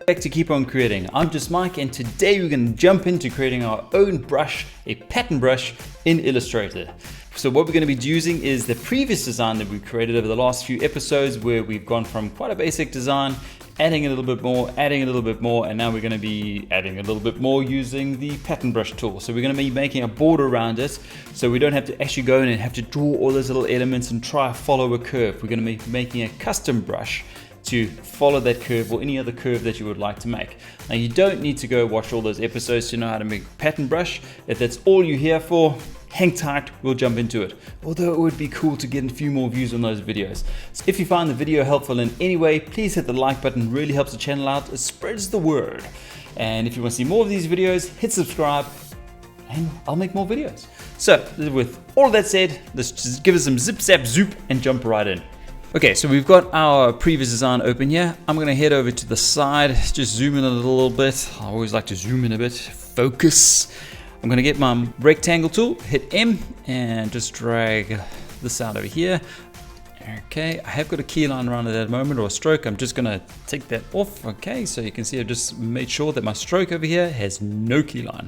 Back to Keep On Creating. I'm just Mike, and today we're going to jump into creating our own brush, a pattern brush in Illustrator. So what we're going to be using is the previous design that we created over the last few episodes, where we've gone from quite a basic design, adding a little bit more, adding a little bit more, and now we're going to be adding a little bit more using the pattern brush tool. So we're going to be making a border around it, so we don't have to actually go in and have to draw all those little elements and try to follow a curve. We're going to be making a custom brush to follow that curve or any other curve that you would like to make. Now, you don't need to go watch all those episodes to know how to make a pattern brush. If that's all you're here for, hang tight, we'll jump into it. Although it would be cool to get a few more views on those videos. So if you find the video helpful in any way, please hit the like button. It really helps the channel out. It spreads the word. And if you want to see more of these videos, hit subscribe and I'll make more videos. So with all of that said, let's just give it some zip zap zoop and jump right in. Okay, so we've got our previous design open here. I'm gonna head over to the side, just zoom in a little bit. I always like to zoom in a bit, focus. I'm gonna get my rectangle tool, hit M, and just drag this out over here. Okay, I have got a key line around it at the moment, or a stroke. I'm just gonna take that off. Okay, so you can see I just made sure that my stroke over here has no key line.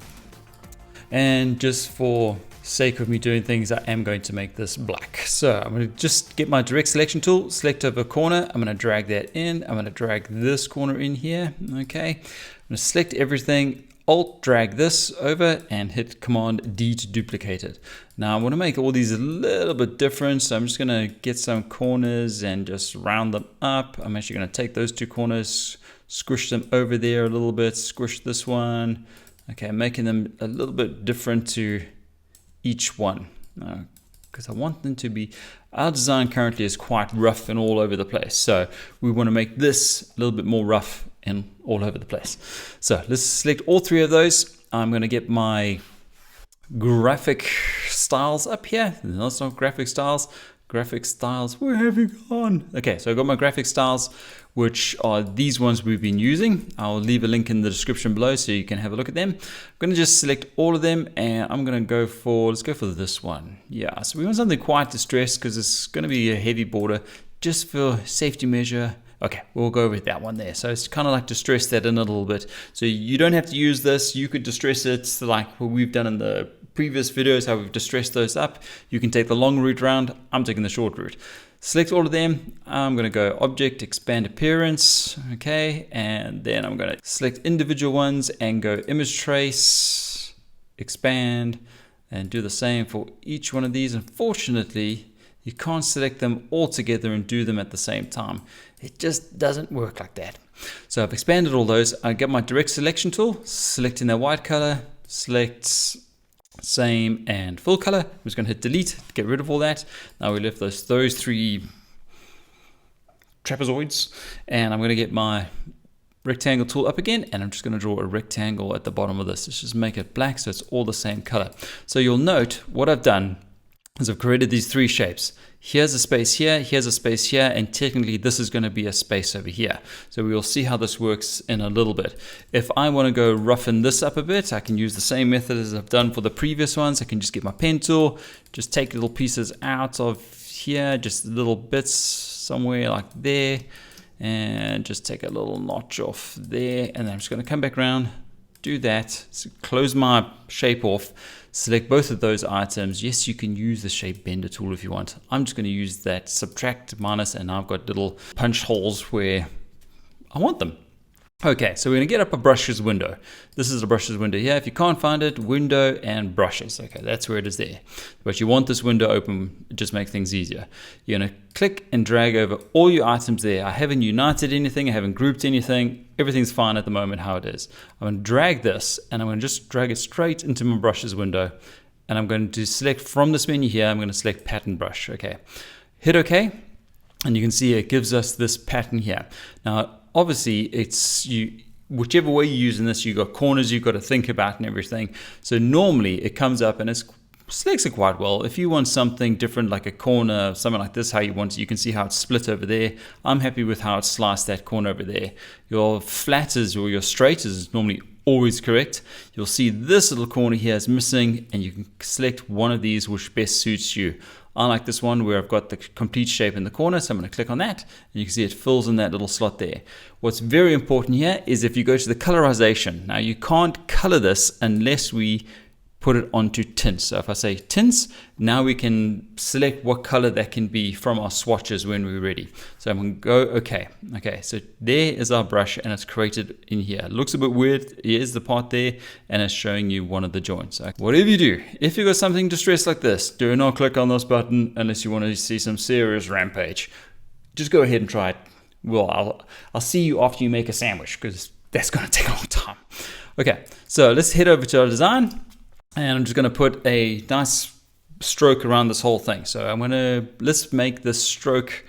And just for sake of me doing things, I am going to make this black. So I'm going to just get my direct selection tool, select over a corner. I'm going to drag that in. I'm going to drag this corner in here. Okay. I'm going to select everything, Alt drag this over and hit Command D to duplicate it. Now I want to make all these a little bit different. So I'm just going to get some corners and just round them up. I'm actually going to take those two corners, squish them over there a little bit, squish this one. Okay, making them a little bit different to each one, because I want them to be, our design currently is quite rough and all over the place, so we want to make this a little bit more rough and all over the place. So let's select all three of those. I'm going to get my graphic styles up here. No, it's not graphic styles. Graphic styles, where have you gone? Okay, so I've got my graphic styles, which are these ones we've been using. I'll leave a link in the description below so you can have a look at them. I'm going to just select all of them, and I'm going to go for, let's go for this one. Yeah, so we want something quite distressed because it's going to be a heavy border, just for safety measure. Okay, we'll go with that one there. So it's kind of like distress that in a little bit. So you don't have to use this. You could distress it like what we've done in the previous videos, how we've distressed those up. You can take the long route round. I'm taking the short route. Select all of them. I'm going to go Object, Expand Appearance. Okay, and then I'm going to select individual ones and go Image Trace, Expand, and do the same for each one of these. Unfortunately, you can't select them all together and do them at the same time. It just doesn't work like that. So I've expanded all those. I get my direct selection tool, selecting their white color, select same and full color. I'm just going to hit delete to get rid of all that. Now we left those three trapezoids, and I'm going to get my rectangle tool up again, and I'm just going to draw a rectangle at the bottom of this. Let's just make it black so it's all the same color. So you'll note what I've done is I've created these three shapes. Here's a space here, here's a space here, and technically this is going to be a space over here. So we will see how this works in a little bit. If I want to go roughen this up a bit, I can use the same method as I've done for the previous ones. I can just get my pen tool, just take little pieces out of here, just little bits somewhere like there, and just take a little notch off there, and then I'm just going to come back around, do that, so close my shape off, select both of those items. Yes, you can use the shape bender tool if you want. I'm just going to use that subtract minus, and I've got little punch holes where I want them. Okay, so we're going to get up a brushes window. This is the brushes window here. If you can't find it, window and brushes. Okay, that's where it is there. But you want this window open, it just makes things easier. You're going to click and drag over all your items there. I haven't united anything, I haven't grouped anything. Everything's fine at the moment how it is. I'm going to drag this, and I'm going to just drag it straight into my brushes window. And I'm going to select from this menu here, I'm going to select pattern brush. Okay, hit OK. And you can see it gives us this pattern here. Now, obviously, it's whichever way you're using this, you've got corners you've got to think about and everything. So normally it comes up and it selects it quite well. If you want something different, like a corner, something like this, how you want it, you can see how it's split over there. I'm happy with how it's sliced that corner over there. Your flatters or your straights is normally always correct. You'll see this little corner here is missing, and you can select one of these which best suits you. I like this one where I've got the complete shape in the corner, so I'm going to click on that, and you can see it fills in that little slot there. What's very important here is if you go to the colorization. Now you can't color this unless we put it onto tints. So if I say tints, now we can select what color that can be from our swatches when we're ready. So I'm going to go okay. Okay, so there is our brush, and it's created in here. It looks a bit weird. Here's the part there, and it's showing you one of the joints. So whatever you do, if you've got something distressed like this, do not click on this button unless you want to see some serious rampage. Just go ahead and try it. Well, I'll see you after you make a sandwich, because that's going to take a long time. Okay, so let's head over to our design. And I'm just going to put a nice stroke around this whole thing. So let's make this stroke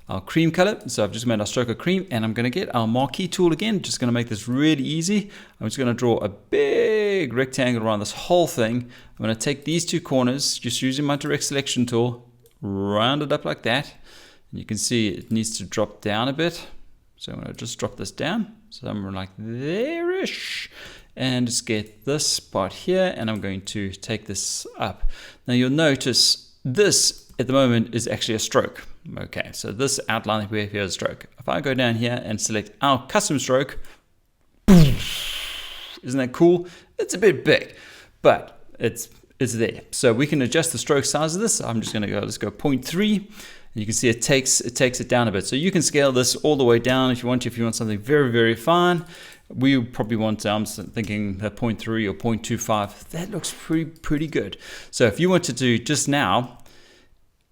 our cream color. So I've just made our stroke a cream, and I'm going to get our marquee tool again. Just going to make this really easy. I'm just going to draw a big rectangle around this whole thing. I'm going to take these two corners, just using my direct selection tool, round it up like that. And you can see it needs to drop down a bit. So I'm going to just drop this down. So I'm like there-ish. And just get this part here, and I'm going to take this up. Now you'll notice this at the moment is actually a stroke. Okay, so this outline that we have here is a stroke. If I go down here and select our custom stroke, isn't that cool? It's a bit big, but it's there. So we can adjust the stroke size of this. I'm just going to go, let's go 0.3. And you can see it takes it down a bit. So you can scale this all the way down if you want to, if you want something very, very fine. We probably want, I'm thinking that 0.3 or 0.25. That looks pretty good. So if you wanted to just now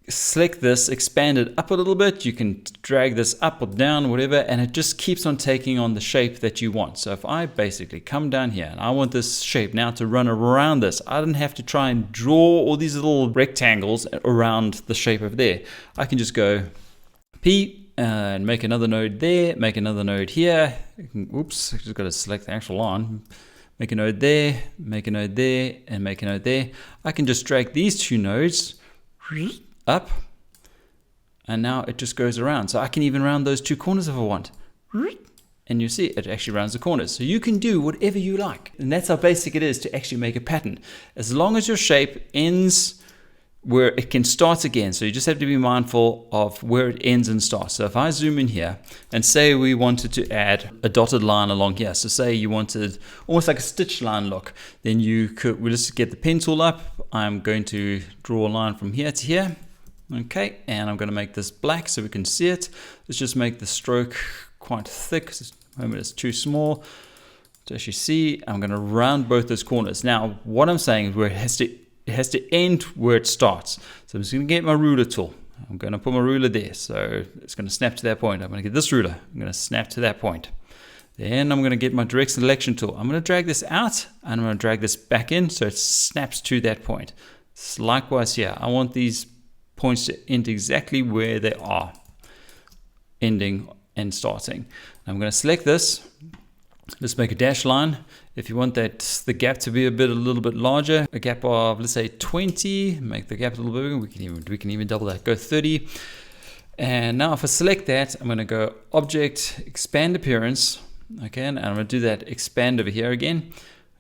select this, expand it up a little bit, you can drag this up or down, whatever, and it just keeps on taking on the shape that you want. So if I basically come down here and I want this shape now to run around this, I don't have to try and draw all these little rectangles around the shape over there. I can just go P, and make another node there, make another node here. Oops, I just got to select the actual line. Make a node there, make a node there, and make a node there. I can just drag these two nodes up, and now it just goes around. So I can even round those two corners if I want. And you see it actually rounds the corners. So you can do whatever you like. And that's how basic it is to actually make a pattern. As long as your shape ends where it can start again. So you just have to be mindful of where it ends and starts. So if I zoom in here and say we wanted to add a dotted line along here. So say you wanted almost like a stitch line look, then you could, we'll just get the pen tool up. I'm going to draw a line from here to here. Okay, and I'm going to make this black so we can see it. Let's just make the stroke quite thick. Remember, it's too small to actually see. I'm going to round both those corners. Now, what I'm saying is where it has to end where it starts. So I'm just going to get my ruler tool. I'm going to put my ruler there. So it's going to snap to that point. I'm going to get this ruler. I'm going to snap to that point. Then I'm going to get my direct selection tool. I'm going to drag this out, and I'm going to drag this back in so it snaps to that point. It's likewise here. I want these points to end exactly where they are ending and starting. I'm going to select this. Let's make a dash line. If you want the gap to be a little bit larger, a gap of, let's say 20, make the gap a little bigger. We can even double that, go 30. And now if I select that, I'm going to go Object, Expand Appearance. Okay, and I'm going to do that expand over here again.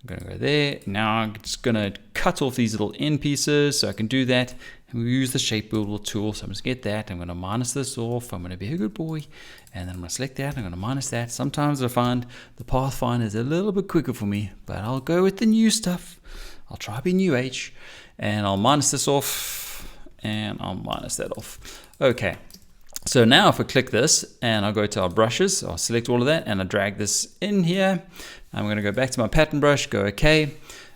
I'm going to go there. Now I'm just going to cut off these little end pieces so I can do that. And we use the shape builder tool. So I'm just going to get that. I'm going to minus this off. I'm going to be a good boy. And then I'm going to select that. I'm going to minus that. Sometimes I find the Pathfinder is a little bit quicker for me, but I'll go with the new stuff. I'll try to be new age. And I'll minus this off. And I'll minus that off. Okay. So now if I click this and I'll go to our brushes, I'll select all of that and I drag this in here. I'm going to go back to my pattern brush, go OK,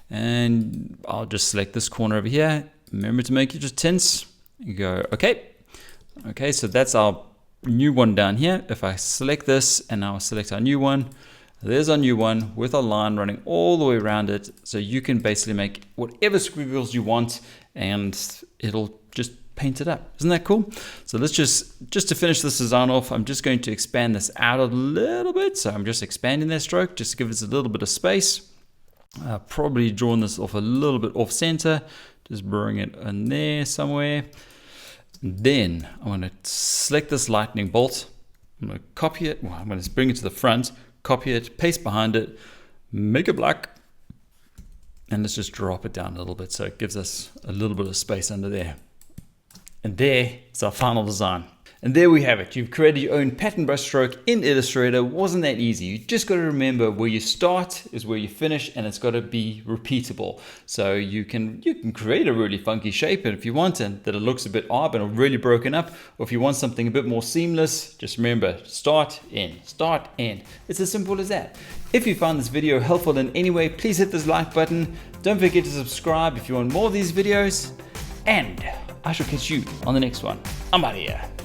and I'll just select this corner over here. Remember to make it just tints. You go OK. Okay, so that's our new one down here. If I select this and now I select our new one, there's our new one with a line running all the way around it. So you can basically make whatever squiggles you want and it'll just paint it up. Isn't that cool? So let's just to finish this design off, I'm just going to expand this out a little bit. So I'm just expanding that stroke just to give us a little bit of space. Probably drawing this off a little bit off center. Just bring it in there somewhere. Then I'm going to select this lightning bolt. I'm going to copy it. Well, I'm going to bring it to the front, copy it, paste behind it, make it black. And let's just drop it down a little bit so it gives us a little bit of space under there. And there is our final design. And there we have it. You've created your own pattern brush stroke in Illustrator. Wasn't that easy? You just got to remember where you start is where you finish, and it's got to be repeatable. So you can create a really funky shape if you want, and that it looks a bit odd and really broken up. Or if you want something a bit more seamless, just remember, start, end, start, end. It's as simple as that. If you found this video helpful in any way, please hit this like button. Don't forget to subscribe if you want more of these videos. And I shall catch you on the next one. I'm out of here.